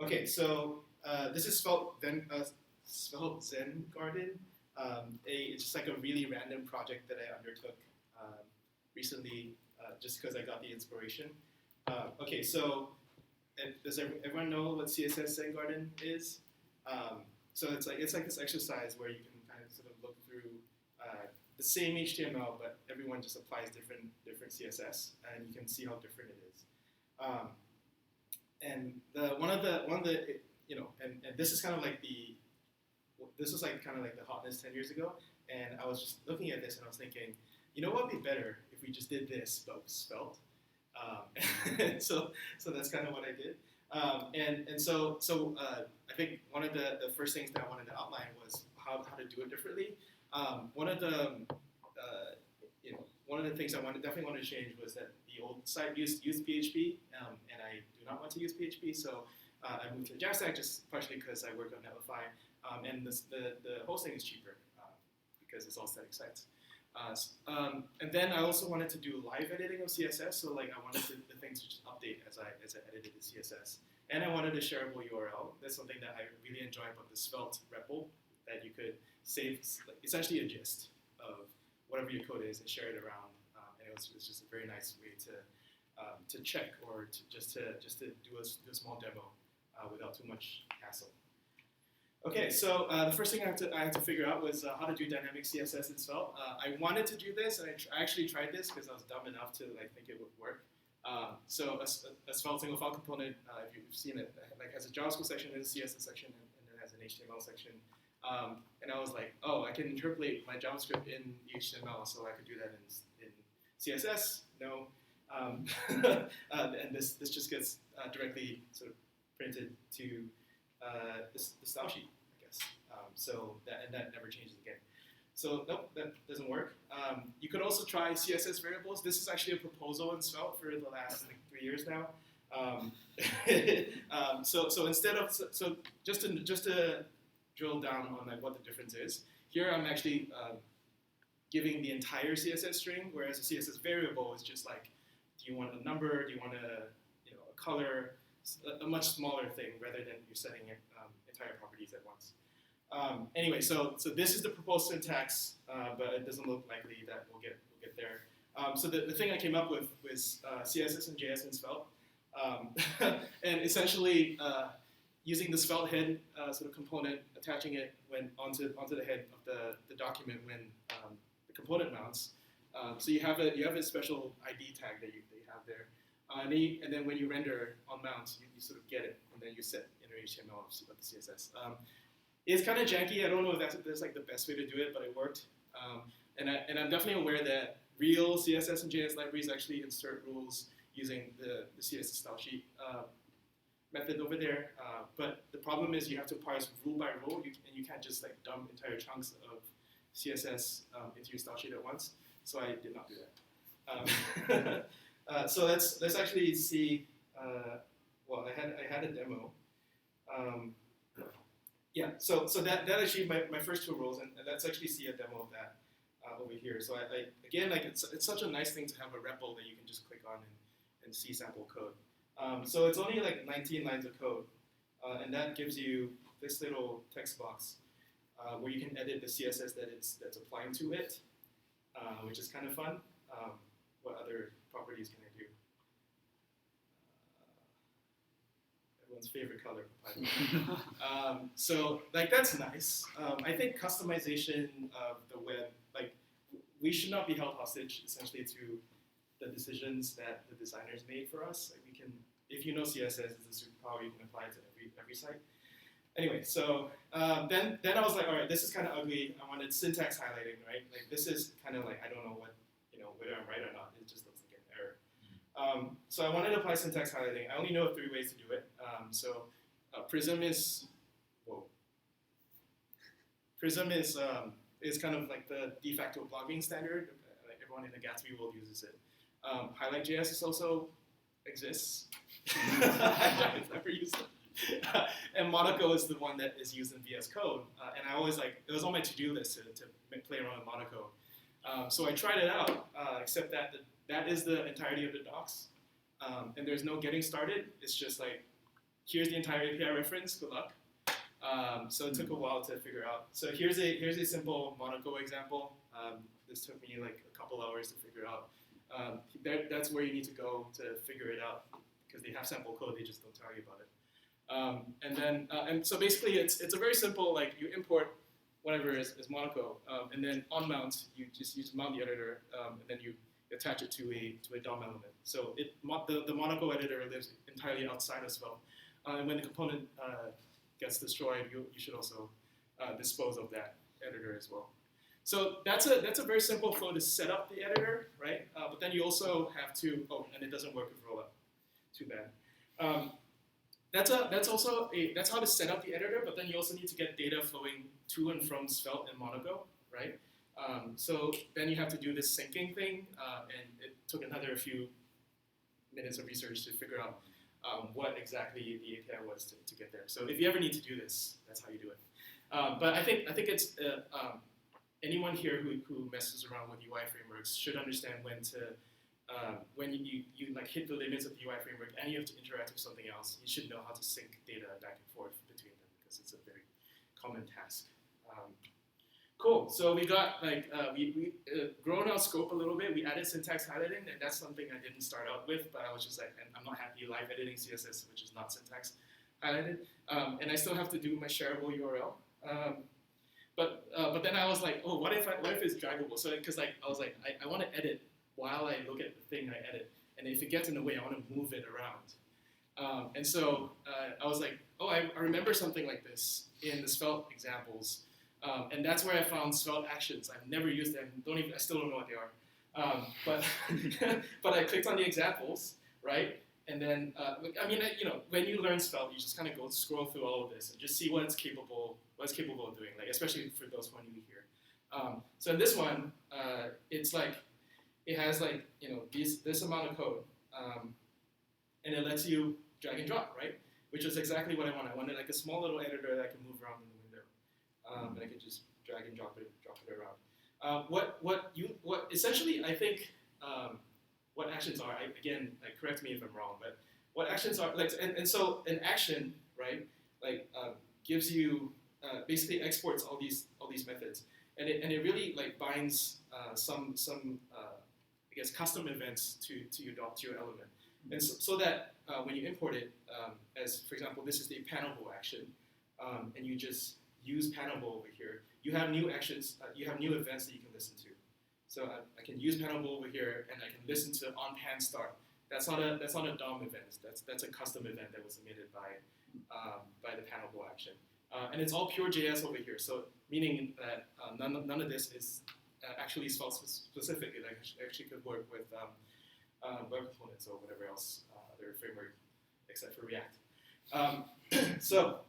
Okay, so this is Svelte Zen Garden. It's just like a really random project that I undertook recently, just because I got the inspiration. Okay, so does everyone know what CSS Zen Garden is? So it's like this exercise where you can kind of sort of look through the same HTML, but everyone just applies different CSS, and you can see how different it is. And one of the and this is kind of like this was like kind of like the hotness 10 years ago, and I was just looking at this and I was thinking, what would be better if we just did this but with Svelte. So that's kind of what I did. I think one of the first things that I wanted to outline was how to do it differently. One of the things I definitely wanted to change was that the old site used PHP, and I do not want to use PHP. So I moved to Jamstack just partially because I work on Netlify, and the hosting is cheaper because it's all static sites. And then I also wanted to do live editing of CSS, so like I wanted the things to just update as I edited the CSS. And I wanted a shareable URL. That's something that I really enjoy about the Svelte REPL, that you could save essentially a gist of whatever your code is and share it around. And it was just a very nice way to check or just to do a small demo without too much hassle. Okay, so the first thing I had to figure out was how to do dynamic CSS in Svelte. I wanted to do this, and I actually tried this because I was dumb enough to think it would work. So a Svelte single file component, if you've seen it, like has a JavaScript section and a CSS section, and then has an HTML section. And I was like, oh, I can interpolate my JavaScript in HTML, so I could do that in CSS. No, and this just gets directly sort of printed to the style sheet, I guess. So that never changes again. So nope, that doesn't work. You could also try CSS variables. This is actually a proposal in Svelte for the last 3 years now. So instead of just to drill down on what the difference is, here I'm actually giving the entire CSS string, whereas a CSS variable is just like, do you want a number? Do you want a color? A much smaller thing rather than you're setting it, entire properties at once. Anyway, so this is the proposed syntax, but it doesn't look likely that we'll get there. So the thing I came up with was CSS and JS in Svelte, and essentially using the Svelte head sort of component, attaching it onto the head of the document when the component mounts. So you have a special ID tag that you have there. And then when you render on mount, you sort of get it, and then you set inner HTML of the CSS. It's kind of janky. I don't know if that's like the best way to do it, but it worked. And I'm definitely aware that real CSS and JS libraries actually insert rules using the CSS style sheet method over there. But the problem is you have to parse rule by rule, and you can't just like dump entire chunks of CSS into your style sheet at once. So I did not do that. So let's actually see. Well, I had a demo. Yeah, so that actually my first two roles, and let's actually see a demo of that over here. So again, like it's such a nice thing to have a REPL that you can just click on and see sample code. So it's only like 19 lines of code, and that gives you this little text box where you can edit the CSS that's applying to it, which is kind of fun. What other properties can I do? Everyone's favorite color, so like that's nice. I think customization of the web, like we should not be held hostage essentially to the decisions that the designers made for us. Like we can, if you know CSS is a superpower, you can apply it to every site. Anyway, so then I was like, all right, this is kind of ugly. I wanted syntax highlighting, right? Like this is kind of like I don't know what whether I'm right or not. It just looks like an error. So I wanted to apply syntax highlighting. I only know 3 ways to do it. Prism is kind of like the de facto blogging standard. Like everyone in the Gatsby world uses it. Highlight.js is also exists. I've never used it. And Monaco is the one that is used in VS Code. And I always it was on my to-do list to play around with Monaco. So I tried it out, except that is the entirety of the docs. And there's no getting started. It's just like here's the entire API reference. Good luck. So it took a while to figure out. So here's a simple Monaco example. This took me like a couple hours to figure out. That's where you need to go to figure it out because they have sample code. They just don't tell you about it. And so basically it's a very simple, like you import whatever is Monaco, and then on mount you just use mount the editor, and then you attach it to a DOM element. So the Monaco editor lives entirely outside of Svelte. And when the component gets destroyed, you should also dispose of that editor as well. So that's a very simple flow to set up the editor, right? But then you also have to, and it doesn't work with rollup. Too bad. That's how to set up the editor, but then you also need to get data flowing to and from Svelte and Monaco, right? So then you have to do this syncing thing, and it took another few minutes of research to figure out what exactly the API was to get there. So if you ever need to do this, that's how you do it. But I think it's anyone here who messes around with UI frameworks should understand when you like hit the limits of the UI framework and you have to interact with something else. You should know how to sync data back and forth between them because it's a very common task. Cool. So we got we grown our scope a little bit. We added syntax highlighting, and that's something I didn't start out with, but I was just like, I'm not happy live editing CSS, which is not syntax highlighted, and I still have to do my shareable URL. But then I was like, what if it's draggable? So because I was like, I want to edit while I look at the thing I edit, and if it gets in the way, I want to move it around. And so I was like, I remember something like this in the Svelte examples. And that's where I found Svelte actions. I've never used them. I still don't know what they are. But I clicked on the examples, right? And then, when you learn Svelte, you just kind of scroll through all of this and just see what it's capable of doing. Like, especially for those who are new here. So in this one, it's like it has like this amount of code, and it lets you drag and drop, right? Which is exactly what I wanted. I wanted like a small little editor that I can move around in the window. And I can just drag and drop it around. What essentially I think what actions are, correct me if I'm wrong, but what actions are like, and so an action, right, gives you basically exports all these methods, and it really like binds some I guess custom events to your element, and so that when you import it, as for example, this is the panelable action, and you just use panelable over here. You have new actions. You have new events that you can listen to. So I can use panelable over here, and I can listen to on pan start. That's not a DOM event. That's a custom event that was emitted by the panelable action. And it's all pure JS over here. So meaning that none of this is actually Svelte specific. It actually could work with web components or whatever else other framework except for React. So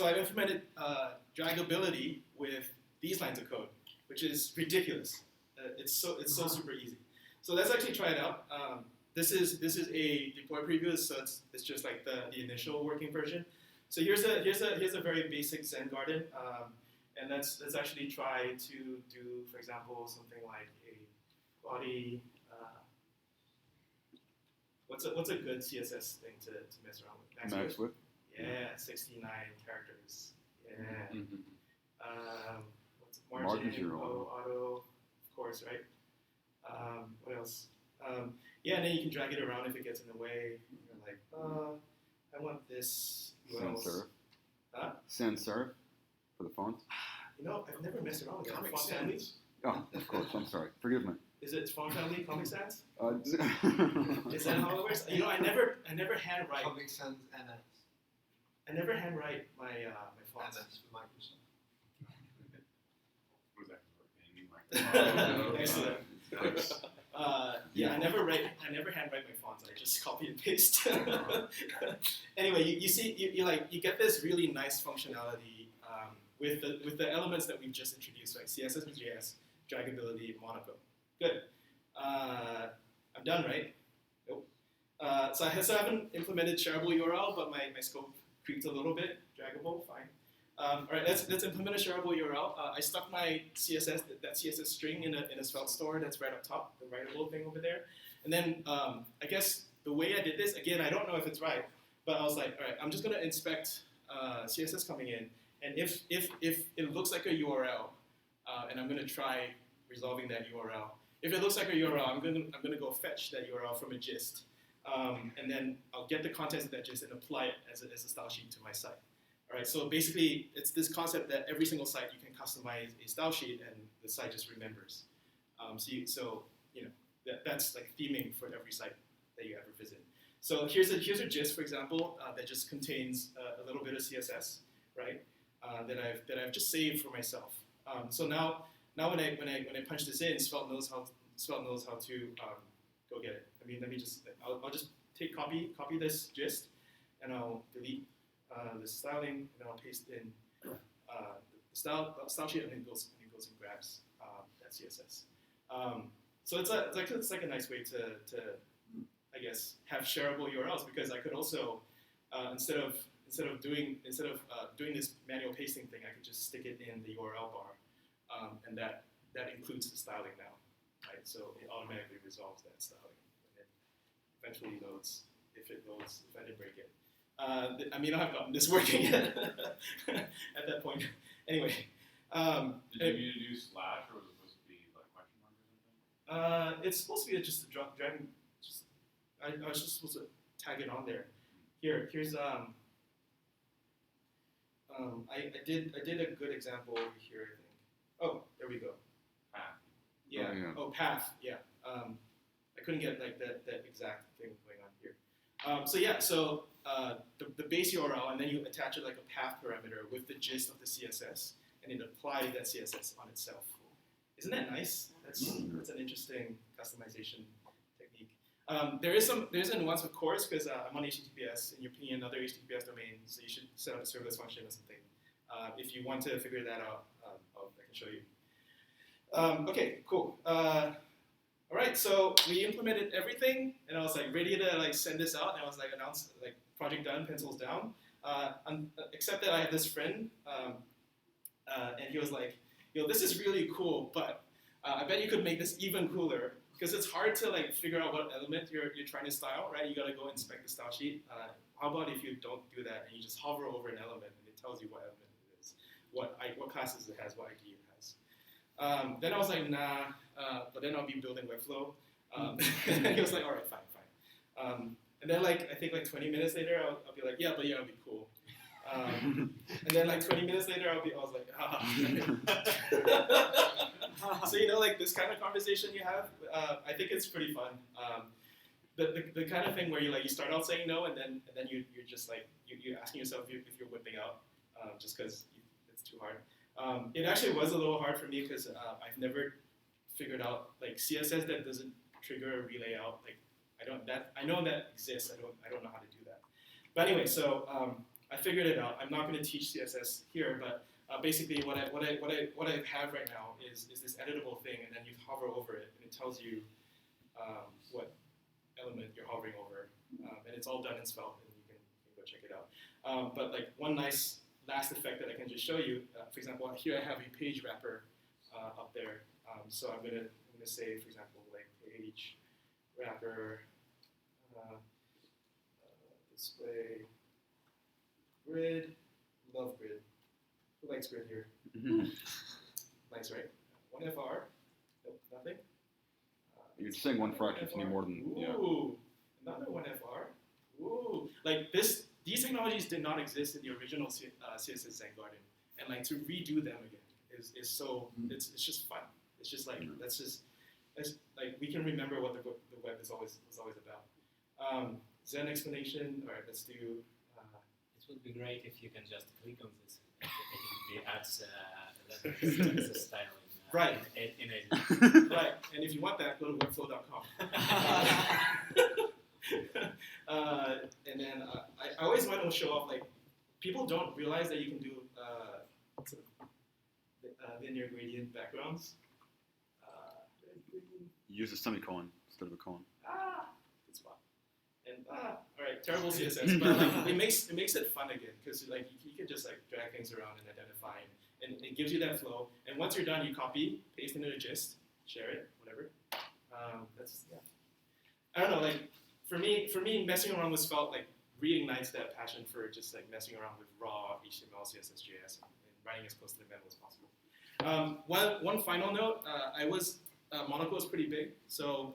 I've implemented draggability with these lines of code, which is ridiculous. It's so super easy. So let's actually try it out. This is a deploy preview, so it's just like the initial working version. So here's a very basic Zen garden, and let's actually try to do, for example, something like a body. What's a good CSS thing to mess around with? Max width? Yeah, 69 characters. Yeah. Mm-hmm. What's margin info, auto, of course, right? What else? Yeah, and then you can drag it around if it gets in the way. You're like, I want this. Sans serif. Huh? Sans serif for the fonts? I've never messed around with Comic font Sans. families. Oh, of course. I'm sorry. Forgive me. Is it font family Comic Sans? Is Is that how it works? I never handwrite. Comic Sans NS. I never handwrite my fonts. NS for Microsoft. Was that Excellent. I never handwrite my fonts. I just copy and paste. Anyway, you get this really nice functionality with the elements that we've just introduced, like CSS and JS, draggability, Monaco. Good. I'm done, right? Nope. So I haven't implemented shareable URL, but my scope creeped a little bit. Draggable, fine. All right, let's implement a shareable URL. I stuck my CSS, that CSS string in a Svelte store that's right up top, the writable thing over there. And then I guess the way I did this, again, I don't know if it's right, but I was like, all right, I'm just gonna inspect CSS coming in, and if it looks like a URL, and I'm gonna try resolving that URL. If it looks like a URL, I'm gonna go fetch that URL from a gist, and then I'll get the contents of that gist and apply it as a style sheet to my site. All right, so basically, it's this concept that every single site you can customize a style sheet, and the site just remembers. So that's like theming for every site that you ever visit. So here's a gist, for example, that just contains a little bit of CSS, right? That I've just saved for myself. So now when I punch this in, Svelte knows how to go get it. I mean, I'll just copy this gist, and I'll delete the styling, and I'll paste in the style sheet, and it goes and grabs that CSS. So it's like a nice way to I guess have shareable URLs, because I could also instead of doing this manual pasting thing, I could just stick it in the URL bar, and that includes the styling now, right? So it automatically resolves that styling, and it eventually loads if I didn't break it. I may not have gotten this working yet at that point. Anyway. Did you need to do slash, or was it supposed to be like question mark or something? It's supposed to be just a dragging. I was just supposed to tag it on there. Here's I did a good example over here, I think. Oh, there we go. Path. Yeah. Oh, yeah. Oh, path. Yeah. I couldn't get like that exact thing going on here. So the base URL, and then you attach it like a path parameter with the gist of the CSS, and it applies that CSS on itself. Isn't that nice? That's an interesting customization technique. There's a nuance, of course, because I'm on HTTPS, and you're pinging another HTTPS domain, so you should set up a serverless function or something. If you want to figure that out, I can show you. Okay, cool. All right, so we implemented everything, and I was like ready to like send this out, and I was like announced like project done, pencils down. Except that I had this friend, and he was like, "Yo, this is really cool, but I bet you could make this even cooler, because it's hard to like figure out what element you're trying to style, right? You gotta go inspect the style sheet. How about if you don't do that and you just hover over an element and it tells you what element it is, what classes it has, what ID it has." Then I was like, nah, but then I'll be building Webflow. And he was like, all right, fine. And then I think 20 minutes later, I'll be like, yeah, but it'll be cool. And then 20 minutes later, I was like, So this kind of conversation you have, I think it's pretty fun. The kind of thing where you start out saying no, and then you're just you're asking yourself if you're whipping out, just because it's too hard. It actually was a little hard for me, because I've never figured out CSS that doesn't trigger a relay out. I know that exists. I don't know how to do that. But anyway, so I figured it out. I'm not going to teach CSS here, but basically what I have right now is this editable thing, and then you hover over it, and it tells you what element you're hovering over, and it's all done in Svelte, and you can go check it out. But one nice last effect that I can just show you, for example, here I have a page wrapper up there. So I'm gonna say, for example, page wrapper display grid, love grid. Who likes grid here? Nice, right? 1FR. Nope, nothing. You're saying one fraction, you need more than. Ooh, another 1FR. Ooh, these technologies did not exist in the original CSS Zen Garden, and to redo them again is so it's just fun. It's just we can remember what the web was always about. Zen explanation. All right, let's do. It would be great if you can just click on this. It adds a style in, right. In it. Right, and if you want that, go to webflow.com. And then I always want to show off, people don't realize that you can do linear gradient backgrounds. Use a semicolon instead of a colon. Good spot. And all right, terrible CSS, but it makes it fun again, because you can just drag things around and identify, and it gives you that flow. And once you're done, you copy, paste into a gist, share it, whatever. I don't know, for me, messing around with Svelte like reignites that passion for just like messing around with raw HTML, CSS, JS, and writing as close to the metal as possible. One final note, Monaco was pretty big, so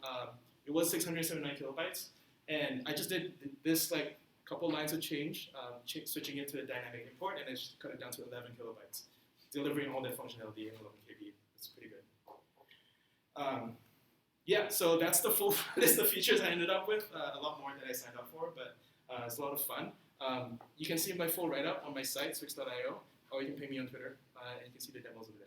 it was 679 kilobytes, and I just did this like couple lines of change, switching it to a dynamic import, and it's cut it down to 11 kilobytes, delivering all that functionality in 11 KB. It's pretty good. Yeah, so that's the full list of features I ended up with, a lot more than I signed up for, but it's a lot of fun. You can see my full write-up on my site, swyx.io, or you can ping me on Twitter, and you can see the demos over there.